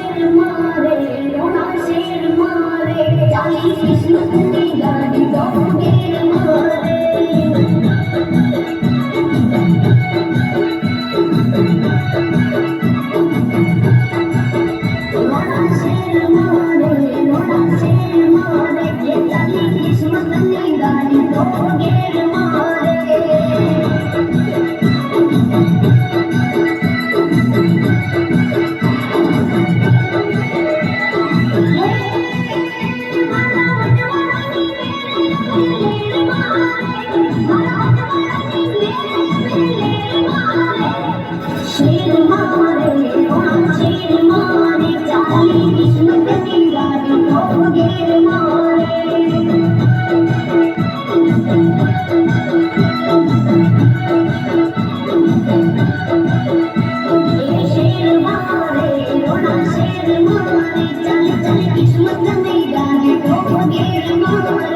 शेर मारे रोना शेर मारे चालीस किस्मत की गाड़ी दो गेर मारे रोना शेर मारे ये चालीस किस्मत की गाड़ी दो गेर मारे शेर मारे रोना शेर मारे चाली किस्मत की गाड़ी दो गेर मारे ये शेर मारे रोना शेर मारे चाली चाली किस्मत की गाड़ी दो गेर मारे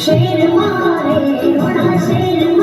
शेर मारे रोना शेर